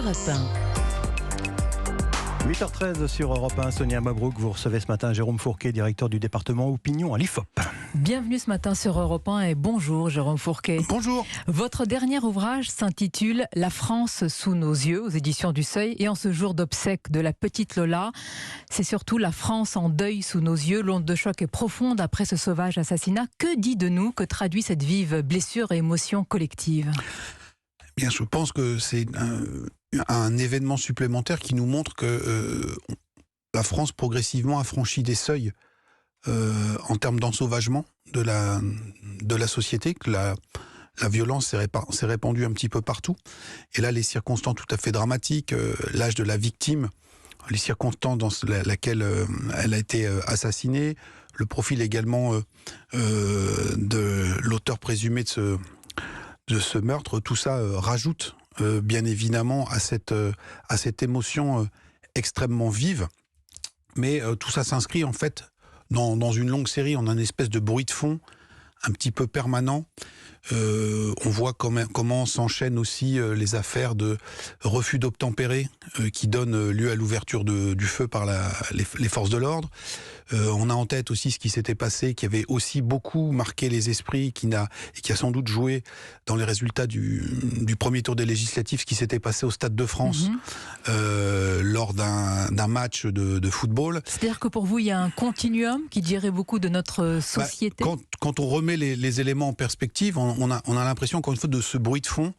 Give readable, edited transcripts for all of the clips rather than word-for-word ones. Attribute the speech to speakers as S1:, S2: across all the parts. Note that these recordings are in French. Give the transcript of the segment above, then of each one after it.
S1: Europe 1.
S2: 8h13 sur Europe 1, Sonia Mabrouk, vous recevez ce matin Jérôme Fourquet, directeur du département opinion à l'IFOP.
S1: Bienvenue ce matin sur Europe 1 et bonjour Jérôme Fourquet.
S2: Bonjour.
S1: Votre dernier ouvrage s'intitule « La France sous nos yeux » aux éditions du Seuil. Et en ce jour d'obsèques de la petite Lola, c'est surtout la France en deuil sous nos yeux. L'onde de choc est profonde après ce sauvage assassinat. Que dit de nous, que traduit cette vive blessure et émotion collective ?
S3: Bien, je pense que c'est un événement supplémentaire qui nous montre que la France progressivement a franchi des seuils en termes d'ensauvagement de la société, que la violence s'est répandue un petit peu partout. Et là, les circonstances tout à fait dramatiques, l'âge de la victime, les circonstances dans lesquelles elle a été assassinée, le profil également de l'auteur présumé de ce meurtre, tout ça rajoute bien évidemment à cette émotion extrêmement vive. Mais tout ça s'inscrit en fait dans une longue série, en un espèce de bruit de fond un petit peu permanent. On voit comment s'enchaînent aussi les affaires de refus d'obtempérer qui donnent lieu à l'ouverture du feu par les forces de l'ordre. On a en tête aussi ce qui s'était passé, qui avait aussi beaucoup marqué les esprits, et qui a sans doute joué dans les résultats du premier tour des législatives, ce qui s'était passé au Stade de France lors d'un match de football.
S1: C'est-à-dire que pour vous, il y a un continuum qui dirait beaucoup de notre société.
S3: Quand on remet les éléments en perspective, on a l'impression, encore une fois, de ce bruit de fond.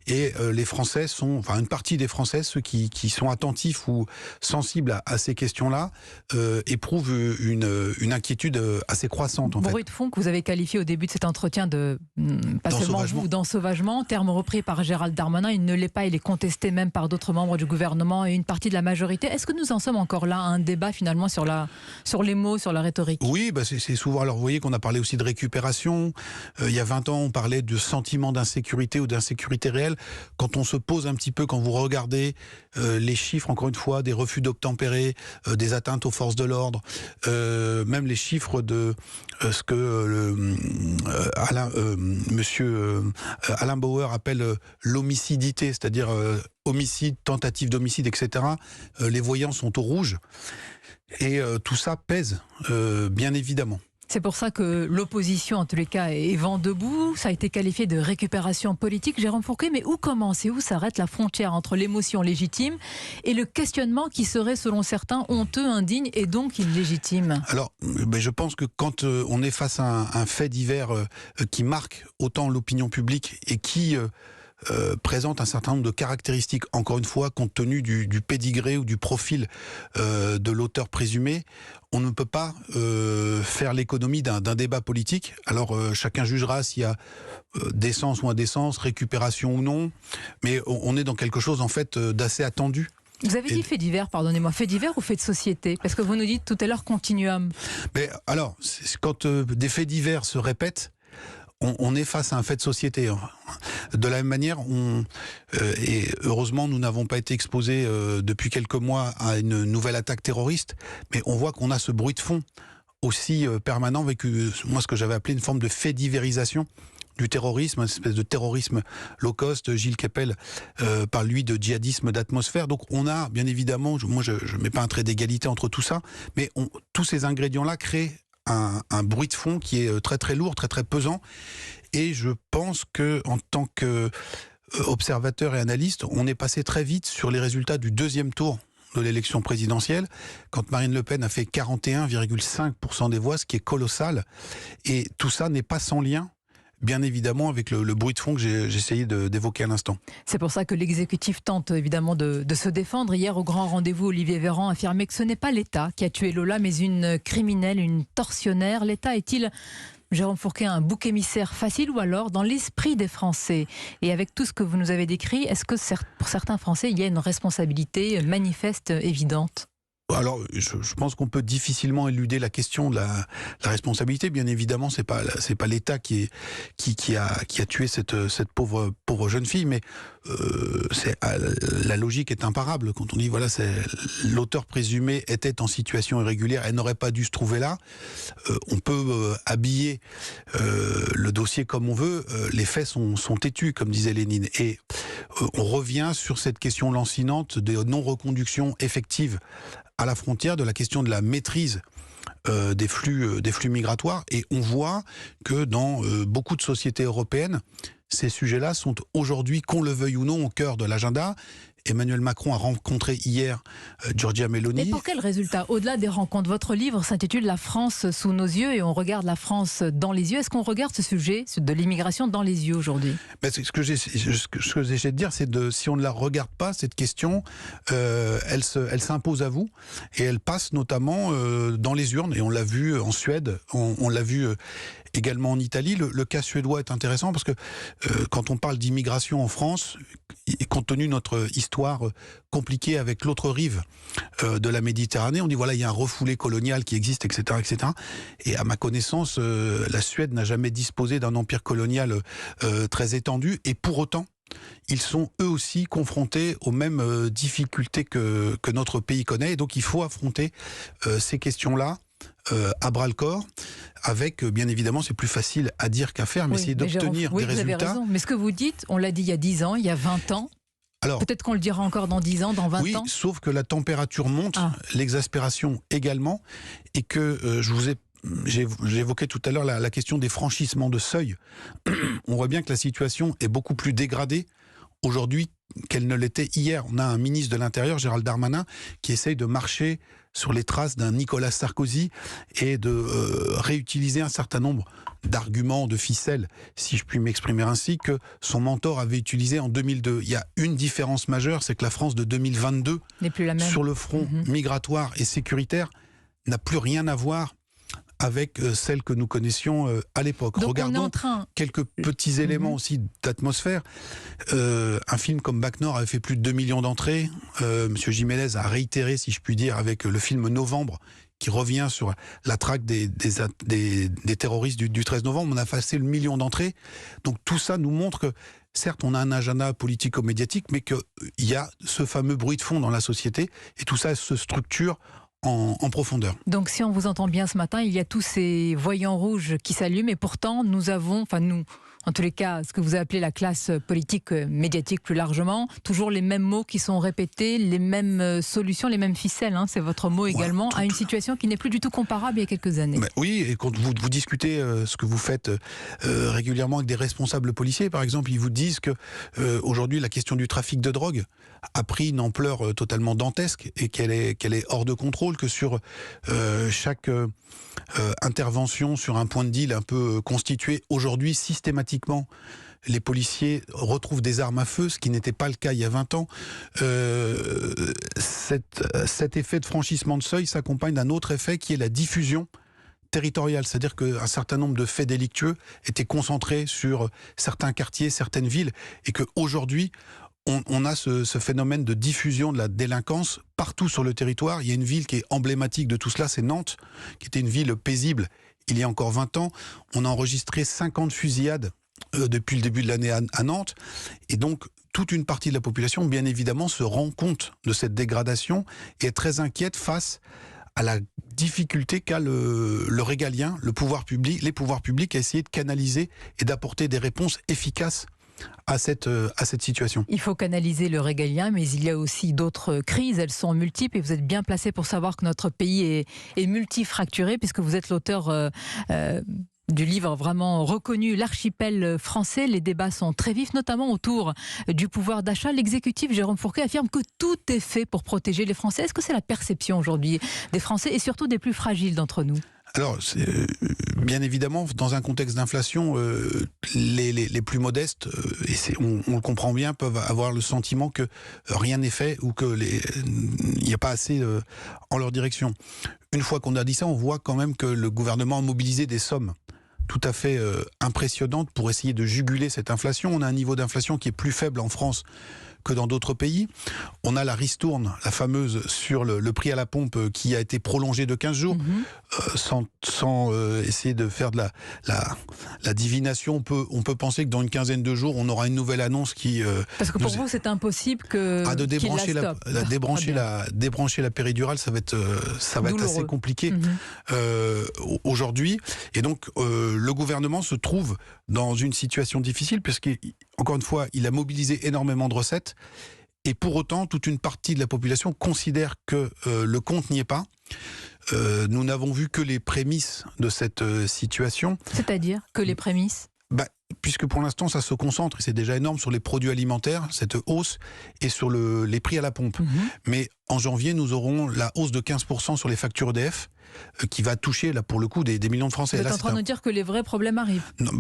S3: Et les Français une partie des Français, ceux qui sont attentifs ou sensibles à ces questions-là, éprouvent une inquiétude assez croissante.
S1: Bruit de fond que vous avez qualifié au début de cet entretien de, pas seulement vous, d'ensauvagement, terme repris par Gérald Darmanin. Il ne l'est pas, il est contesté même par d'autres membres du gouvernement et une partie de la majorité. Est-ce que nous en sommes encore là à un débat finalement sur les mots, sur la rhétorique ?
S3: Oui, c'est souvent. Alors vous voyez qu'on a parlé aussi de récupération. Il y a 20 ans, on parlait de sentiment d'insécurité ou d'insécurité réelle. Quand on se pose un petit peu, quand vous regardez les chiffres, encore une fois, des refus d'obtempérer, des atteintes aux forces de l'ordre, même les chiffres de ce que monsieur Alain Bauer appelle l'homicidité, c'est-à-dire homicide, tentative d'homicide, etc. Les voyants sont au rouge. Et tout ça pèse, bien évidemment.
S1: C'est pour ça que l'opposition, en tous les cas, est vent debout. Ça a été qualifié de récupération politique, Jérôme Fourquet. Mais où commence et où s'arrête la frontière entre l'émotion légitime et le questionnement qui serait, selon certains, honteux, indigne et donc illégitime ?
S3: Alors, je pense que quand on est face à un fait divers qui marque autant l'opinion publique et qui présente un certain nombre de caractéristiques, encore une fois, compte tenu du pédigré ou du profil de l'auteur présumé, on ne peut pas faire l'économie d'un débat politique. Alors chacun jugera s'il y a décence ou indécence, récupération ou non, mais on est dans quelque chose en fait d'assez attendu.
S1: Vous avez dit fait divers, pardonnez-moi, fait divers ou fait de société ? Parce que vous nous dites tout à l'heure continuum.
S3: Mais alors, quand des faits divers se répètent, on est face à un fait de société. De la même manière, et heureusement, nous n'avons pas été exposés depuis quelques mois à une nouvelle attaque terroriste, mais on voit qu'on a ce bruit de fond aussi permanent avec moi ce que j'avais appelé une forme de fait divérisation du terrorisme, une espèce de terrorisme low cost. Gilles Kepel parle lui de djihadisme d'atmosphère. Donc on a bien évidemment, moi je ne mets pas un trait d'égalité entre tout ça, mais tous ces ingrédients-là créent un bruit de fond qui est très très lourd, très très pesant. Et je pense que en tant qu'observateur et analyste, on est passé très vite sur les résultats du deuxième tour de l'élection présidentielle, quand Marine Le Pen a fait 41,5% des voix, ce qui est colossal. Et tout ça n'est pas sans lien, bien évidemment, avec le bruit de fond que j'ai essayé d'évoquer à l'instant.
S1: C'est pour ça que l'exécutif tente évidemment de se défendre. Hier, au grand rendez-vous, Olivier Véran affirmait que ce n'est pas l'État qui a tué Lola, mais une criminelle, une tortionnaire. L'État est-il, Jérôme Fourquet, un bouc émissaire facile ou alors dans l'esprit des Français? Et avec tout ce que vous nous avez décrit, est-ce que pour certains Français, il y a une responsabilité manifeste, évidente ?
S3: Alors, je pense qu'on peut difficilement éluder la question de la responsabilité. Bien évidemment, c'est pas l'État qui a tué cette pauvre jeune fille, mais la logique est imparable. Quand on dit voilà, l'auteur présumé était en situation irrégulière, elle n'aurait pas dû se trouver là. On peut habiller le dossier comme on veut. Les faits sont têtus, comme disait Lénine. Et on revient sur cette question lancinante des non-reconductions effectives à la frontière, de la question de la maîtrise des flux migratoires. Et on voit que dans beaucoup de sociétés européennes, ces sujets-là sont aujourd'hui, qu'on le veuille ou non, au cœur de l'agenda. Emmanuel Macron a rencontré hier Giorgia Meloni.
S1: Et pour quel résultat? Au-delà des rencontres, votre livre s'intitule « La France sous nos yeux » et on regarde la France dans les yeux. Est-ce qu'on regarde ce sujet de l'immigration dans les yeux aujourd'hui?
S3: Ce que j'essaie de dire, c'est si on ne la regarde pas, cette question, elle s'impose à vous et elle passe notamment dans les urnes. Et on l'a vu en Suède, on l'a vu également en Italie. Le cas suédois est intéressant parce que quand on parle d'immigration en France, et compte tenu de notre histoire compliquée avec l'autre rive de la Méditerranée, on dit voilà, il y a un refoulé colonial qui existe, etc., etc. Et à ma connaissance, la Suède n'a jamais disposé d'un empire colonial très étendu, et pour autant, ils sont eux aussi confrontés aux mêmes difficultés que notre pays connaît, et donc il faut affronter ces questions-là à bras-le-corps, avec, bien évidemment, c'est plus facile à dire qu'à faire, mais essayer d'obtenir des résultats.
S1: Vous avez raison. Mais ce que vous dites, on l'a dit il y a 10 ans, il y a 20 ans, peut-être qu'on le dira encore dans 10 ans, dans 20 ans.
S3: Oui, sauf que la température monte, l'exaspération également, et que j'évoquais tout à l'heure la question des franchissements de seuil. On voit bien que la situation est beaucoup plus dégradée aujourd'hui qu'elle ne l'était hier. On a un ministre de l'Intérieur, Gérald Darmanin, qui essaye de marcher sur les traces d'un Nicolas Sarkozy et de réutiliser un certain nombre d'arguments, de ficelles, si je puis m'exprimer ainsi, que son mentor avait utilisé en 2002. Il y a une différence majeure, c'est que la France de 2022,
S1: n'est plus la même.
S3: Sur le front migratoire et sécuritaire, n'a plus rien à voir avec celle que nous connaissions à l'époque. Regardons quelques petits éléments aussi d'atmosphère. Un film comme Bac Nord avait fait plus de 2 millions d'entrées. Monsieur Jiménez a réitéré, si je puis dire, avec le film Novembre, qui revient sur la traque des terroristes du 13 novembre. On a passé le 1 million d'entrées. Donc tout ça nous montre que, certes, on a un agenda politico-médiatique, mais qu'il y a ce fameux bruit de fond dans la société, et tout ça se structure en profondeur.
S1: Donc si on vous entend bien ce matin, il y a tous ces voyants rouges qui s'allument, et pourtant nous avons, en tous les cas, ce que vous appelez la classe politique médiatique plus largement, toujours les mêmes mots qui sont répétés, les mêmes solutions, les mêmes ficelles, c'est votre mot également, à une situation qui n'est plus du tout comparable il y a quelques années.
S3: Oui, et quand vous discutez ce que vous faites régulièrement avec des responsables policiers, par exemple, ils vous disent que aujourd'hui la question du trafic de drogue a pris une ampleur totalement dantesque, et qu'elle est hors de contrôle, que sur chaque intervention sur un point de deal un peu constitué, aujourd'hui systématiquement les policiers retrouvent des armes à feu, ce qui n'était pas le cas il y a 20 ans. Cet effet de franchissement de seuil s'accompagne d'un autre effet qui est la diffusion territoriale, c'est-à-dire qu'un certain nombre de faits délictueux étaient concentrés sur certains quartiers, certaines villes, et qu'aujourd'hui on a ce phénomène de diffusion de la délinquance partout sur le territoire. Il y a une ville qui est emblématique de tout cela, c'est Nantes, qui était une ville paisible il y a encore 20 ans. On a enregistré 50 fusillades depuis le début de l'année à Nantes. Et donc, toute une partie de la population, bien évidemment, se rend compte de cette dégradation et est très inquiète face à la difficulté qu'a le régalien, les pouvoirs publics à essayer de canaliser et d'apporter des réponses efficaces à cette situation.
S1: Il faut canaliser le régalien, mais il y a aussi d'autres crises, elles sont multiples, et vous êtes bien placé pour savoir que notre pays est multifracturé, puisque vous êtes l'auteur du livre vraiment reconnu, L'archipel français. Les débats sont très vifs, notamment autour du pouvoir d'achat. L'exécutif Jérôme Fourquet affirme que tout est fait pour protéger les Français. Est-ce que c'est la perception aujourd'hui des Français, et surtout des plus fragiles d'entre nous ?
S3: Alors, bien évidemment, dans un contexte d'inflation, les plus modestes, et on le comprend bien, peuvent avoir le sentiment que rien n'est fait, ou qu'il n'y a pas assez en leur direction. Une fois qu'on a dit ça, on voit quand même que le gouvernement a mobilisé des sommes tout à fait impressionnantes pour essayer de juguler cette inflation. On a un niveau d'inflation qui est plus faible en France que dans d'autres pays. On a la ristourne, la fameuse, sur le prix à la pompe qui a été prolongée de 15 jours. Sans essayer de faire de la divination, on peut penser que dans une quinzaine de jours, on aura une nouvelle annonce qui...
S1: Parce que pour vous, c'est impossible de
S3: débrancher la péridurale, ça va être assez compliqué aujourd'hui. Et donc, le gouvernement se trouve dans une situation difficile, puisqu'encore une fois, il a mobilisé énormément de recettes. Et pour autant, toute une partie de la population considère que le compte n'y est pas. Nous n'avons vu que les prémices de cette situation.
S1: C'est-à-dire que les prémices ?
S3: Puisque pour l'instant, ça se concentre, et c'est déjà énorme, sur les produits alimentaires, cette hausse, et sur les prix à la pompe. Mais en janvier, nous aurons la hausse de 15% sur les factures EDF, qui va toucher, là, pour le coup, des millions de Français.
S1: Vous êtes en train de nous dire que les vrais problèmes arrivent ?
S3: Non,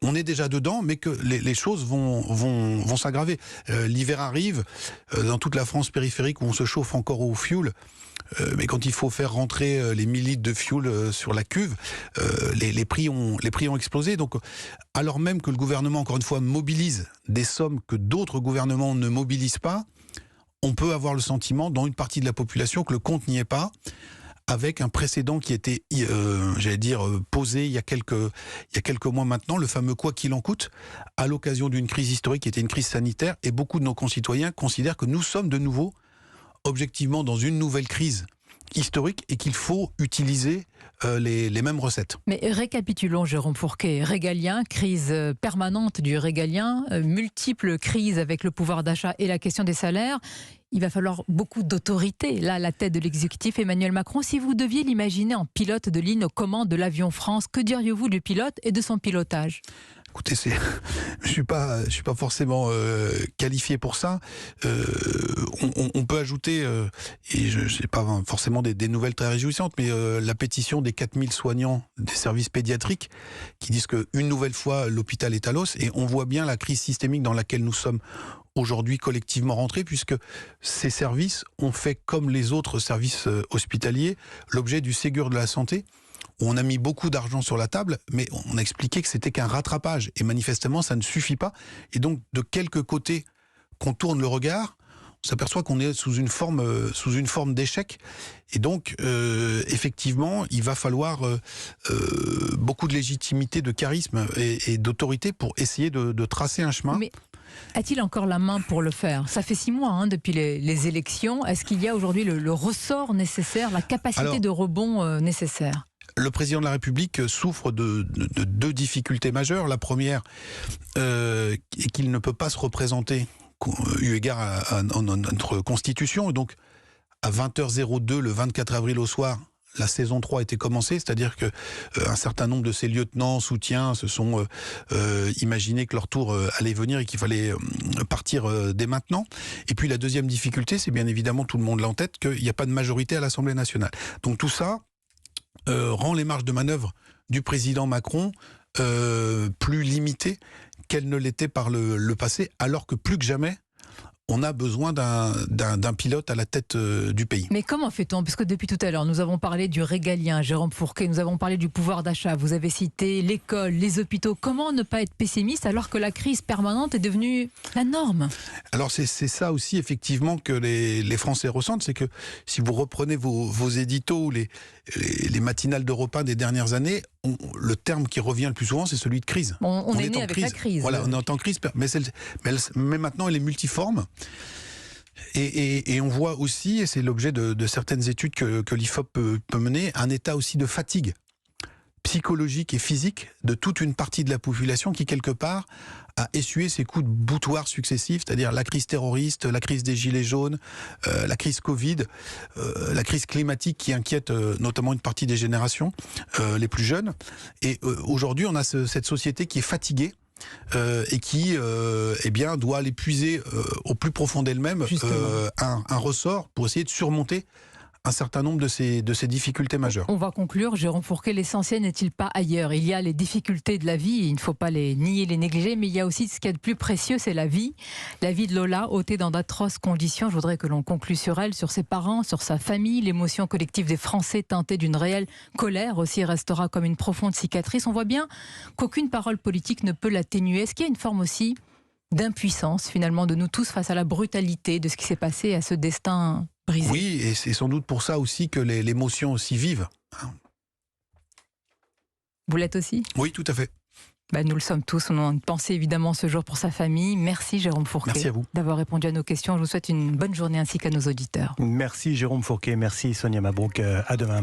S3: on est déjà dedans, mais que les choses vont s'aggraver. L'hiver arrive, dans toute la France périphérique, où on se chauffe encore au fioul, mais quand il faut faire rentrer les 1000 litres de fioul sur la cuve, les prix ont explosé. Donc, alors même que le gouvernement, encore une fois, mobilise des sommes que d'autres gouvernements ne mobilisent pas, on peut avoir le sentiment, dans une partie de la population, que le compte n'y est pas, avec un précédent qui était, posé il y a quelques mois maintenant, le fameux « quoi qu'il en coûte », à l'occasion d'une crise historique qui était une crise sanitaire, et beaucoup de nos concitoyens considèrent que nous sommes de nouveau objectivement dans une nouvelle crise historique et qu'il faut utiliser les mêmes recettes.
S1: Mais récapitulons, Jérôme Fourquet. Régalien, crise permanente du régalien, multiples crises avec le pouvoir d'achat et la question des salaires. Il va falloir beaucoup d'autorité, là, à la tête de l'exécutif, Emmanuel Macron. Si vous deviez l'imaginer en pilote de ligne aux commandes de l'avion France, que diriez-vous du pilote et de son pilotage ?
S3: Écoutez, je suis pas forcément qualifié pour ça. On peut ajouter, et je sais pas forcément des nouvelles très réjouissantes, mais la pétition des 4000 soignants des services pédiatriques qui disent qu'une nouvelle fois l'hôpital est à l'os, et on voit bien la crise systémique dans laquelle nous sommes aujourd'hui collectivement rentrés, puisque ces services ont fait, comme les autres services hospitaliers, l'objet du Ségur de la santé, où on a mis beaucoup d'argent sur la table, mais on a expliqué que c'était qu'un rattrapage. Et manifestement, ça ne suffit pas. Et donc, de quelque côté qu'on tourne le regard, on s'aperçoit qu'on est sous une forme d'échec. Et donc, effectivement, il va falloir beaucoup de légitimité, de charisme et d'autorité pour essayer de tracer un chemin.
S1: Mais a-t-il encore la main pour le faire ? Ça fait 6 mois depuis les élections. Est-ce qu'il y a aujourd'hui le ressort nécessaire, la capacité de rebond nécessaire ?
S3: Le président de la République souffre de 2 difficultés majeures. La première est qu'il ne peut pas se représenter eu égard à notre Constitution. Et donc, à 20h02, le 24 avril au soir, la saison 3 était commencée, c'est-à-dire que un certain nombre de ses lieutenants, soutiens, se sont imaginés que leur tour allait venir et qu'il fallait partir dès maintenant. Et puis la deuxième difficulté, c'est bien évidemment, tout le monde l'a en tête, qu'il n'y a pas de majorité à l'Assemblée nationale. Donc tout ça rend les marges de manœuvre du président Macron plus limitées qu'elles ne l'étaient par le passé, alors que plus que jamais, on a besoin d'un pilote à la tête du pays.
S1: Mais comment fait-on ? Parce que depuis tout à l'heure, nous avons parlé du régalien, Jérôme Fourquet, nous avons parlé du pouvoir d'achat, vous avez cité l'école, les hôpitaux. Comment ne pas être pessimiste alors que la crise permanente est devenue la norme ?
S3: Alors c'est ça aussi effectivement que les Français ressentent, c'est que si vous reprenez vos éditos, les matinales d'Europe 1 des dernières années, le terme qui revient le plus souvent, c'est celui de crise.
S1: On est né avec la crise.
S3: Voilà, on est en crise, mais maintenant elle est multiforme. Et on voit aussi, et c'est l'objet de certaines études que l'IFOP peut mener, un état aussi de fatigue psychologique et physique de toute une partie de la population qui, quelque part, a essuyé ces coups de boutoir successifs, c'est-à-dire la crise terroriste, la crise des gilets jaunes, la crise Covid, la crise climatique qui inquiète notamment une partie des générations les plus jeunes. Et aujourd'hui, on a cette société qui est fatiguée, et qui doit aller puiser au plus profond d'elle-même un ressort pour essayer de surmonter un certain nombre de ces difficultés majeures.
S1: On va conclure, Jérôme Fourquet, l'essentiel n'est-il pas ailleurs ? Il y a les difficultés de la vie, il ne faut pas les nier, les négliger, mais il y a aussi ce qu'il y a de plus précieux, c'est la vie. La vie de Lola, ôtée dans d'atroces conditions. Je voudrais que l'on conclue sur elle, sur ses parents, sur sa famille. L'émotion collective des Français teintée d'une réelle colère aussi restera comme une profonde cicatrice. On voit bien qu'aucune parole politique ne peut l'atténuer. Est-ce qu'il y a une forme aussi d'impuissance finalement de nous tous face à la brutalité de ce qui s'est passé, à ce destin brisé.
S3: Oui, et c'est sans doute pour ça aussi que l'émotion aussi vive.
S1: Vous l'êtes aussi ?
S3: Oui, tout à fait.
S1: Nous le sommes tous. On a une pensée évidemment ce jour pour sa famille. Merci Jérôme Fourquet
S2: Merci à vous
S1: d'avoir répondu à nos questions. Je vous souhaite une bonne journée ainsi qu'à nos auditeurs.
S2: Merci Jérôme Fourquet, merci Sonia Mabrouk. À demain.